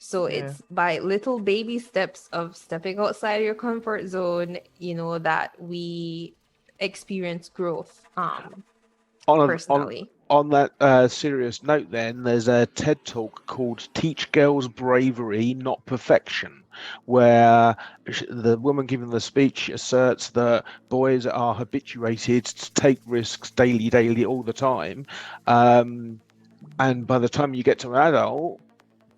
So Yeah. it's by little baby steps of stepping outside your comfort zone, that we experience growth On personally. on that serious note, then there's a TED talk called "Teach Girls Bravery, Not Perfection," where the woman giving the speech asserts that boys are habituated to take risks daily, all the time, and by the time you get to an adult,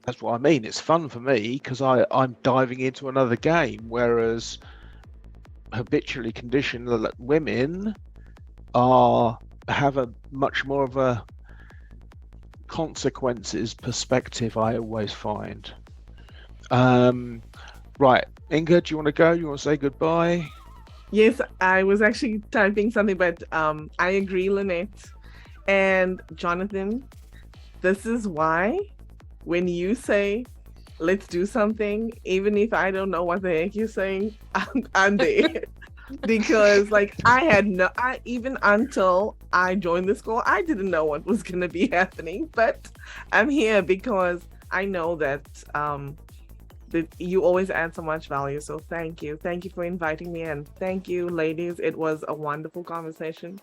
that's what I mean. It's fun for me because I'm diving into another game, whereas habitually conditioned women have a much more of a consequences perspective, I always find. Right, Inga, do you want to go? You want to say goodbye? Yes, I was actually typing something, but I agree, Lynette. And Jonathan, this is why when you say, let's do something, even if I don't know what the heck you're saying, I'm there. Because even until I joined the school, I didn't know what was going to be happening, but I'm here because I know that that you always add so much value. So thank you for inviting me, and thank you, ladies. It was a wonderful conversation.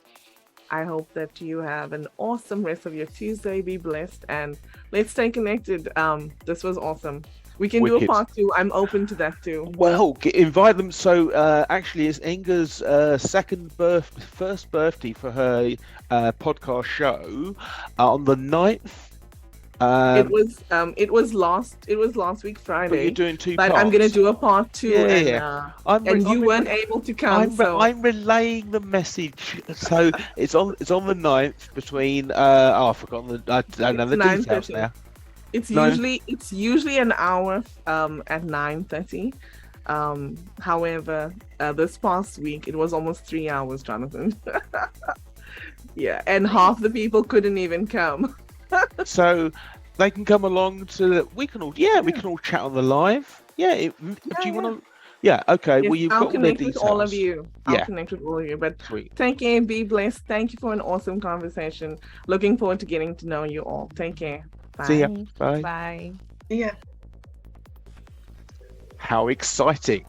I hope that you have an awesome rest of your Tuesday. Be blessed, and let's stay connected. This was awesome. We can do a Wicked. part 2. I'm open to that too. Well, invite them. So actually, it's Inga's first birthday for her podcast show on the 9th. It was last week Friday. But you're doing two but parts. I'm gonna do a part 2, Yeah. and you weren't able to come. I'm relaying the message. So it's on the 9th between I've forgotten the details 9:30. now. It's usually an hour at 9:30. However, this past week it was almost 3 hours, Jonathan. Yeah, and half the people couldn't even come. So they can come along to we can all chat on the live. Do you want to? Yeah, okay. Yes, Well, you've I'll got all the connect details. with all of you. I'll Yeah. connect with all of you. But Sweet. take care, be blessed. Thank you for an awesome conversation. Looking forward to getting to know you all. Take care. Bye. See ya. Bye. Bye. Yeah. How exciting!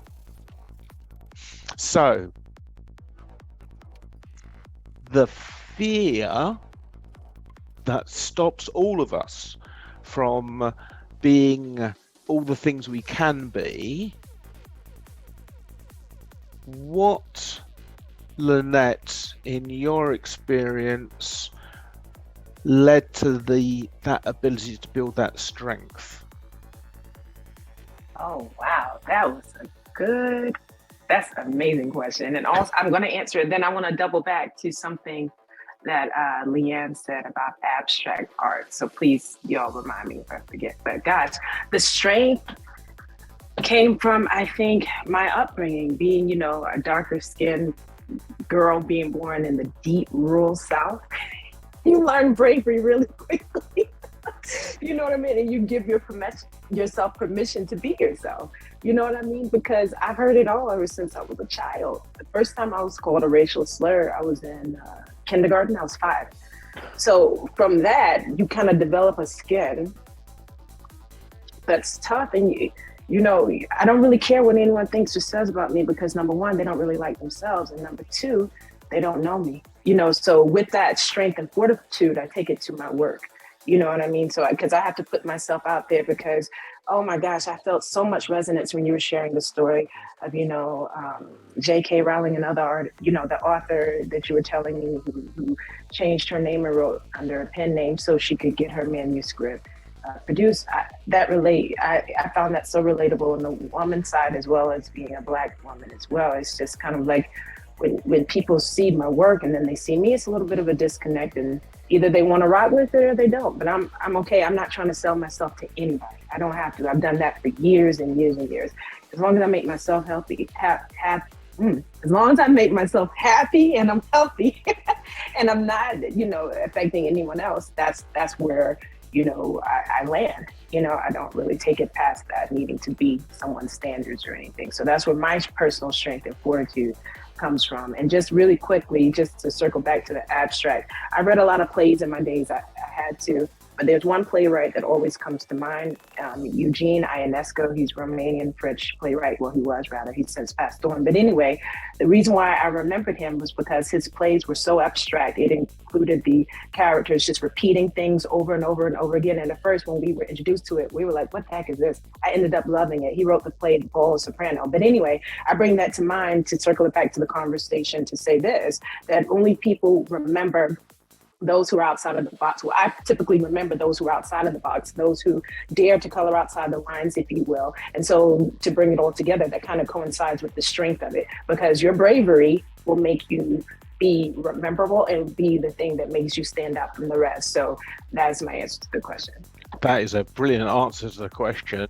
So the fear that stops all of us from being all the things we can be. What, Lynette, in your experience, led to that ability to build that strength? Oh, wow. That's an amazing question. And also, I'm going to answer it. Then I want to double back to something that Leanne said about abstract art. So please, y'all remind me if I forget. But gosh, the strength came from, I think, my upbringing, being, a darker skinned girl being born in the deep rural South. You learn bravery really quickly. You know what I mean? And you give yourself permission to be yourself. You know what I mean? Because I've heard it all ever since I was a child. The first time I was called a racial slur, I was in kindergarten. I was 5. So from that, you kind of develop a skin that's tough. And I don't really care what anyone thinks or says about me because number one, they don't really like themselves. And number two, they don't know me. So with that strength and fortitude, I take it to my work. You know what I mean? So, because I have to put myself out there because, oh my gosh, I felt so much resonance when you were sharing the story of, J.K. Rowling and other art, the author that you were telling me who changed her name and wrote under a pen name so she could get her manuscript produced. I found that so relatable on the woman side as well as being a Black woman as well. It's just kind of like when people see my work and then they see me, it's a little bit of a disconnect, and either they want to rock with it or they don't. But I'm okay. I'm not trying to sell myself to anybody. I don't have to. I've done that for years and years and years. As long as I make myself healthy, as long as I make myself happy and I'm healthy, and I'm not, affecting anyone else. That's where I land. I don't really take it past that needing to be someone's standards or anything. So that's where my personal strength and fortitude comes from. And just really quickly, just to circle back to the abstract, I read a lot of plays in my days. I had to, But there's one playwright that always comes to mind, Eugene Ionesco. He's Romanian French playwright. Well, he was rather. He's since passed on. But anyway, the reason why I remembered him was because his plays were so abstract. It included the characters just repeating things over and over and over again. And at first, when we were introduced to it, we were like, what the heck is this? I ended up loving it. He wrote the play Paul Soprano. But anyway, I bring that to mind to circle it back to the conversation to say this, that only people remember those who are outside of the box. Well, I typically remember those who are outside of the box, those who dare to color outside the lines, if you will. And so to bring it all together, that kind of coincides with the strength of it, because your bravery will make you be memorable and be the thing that makes you stand out from the rest. So that's my answer to the question. That is a brilliant answer to the question.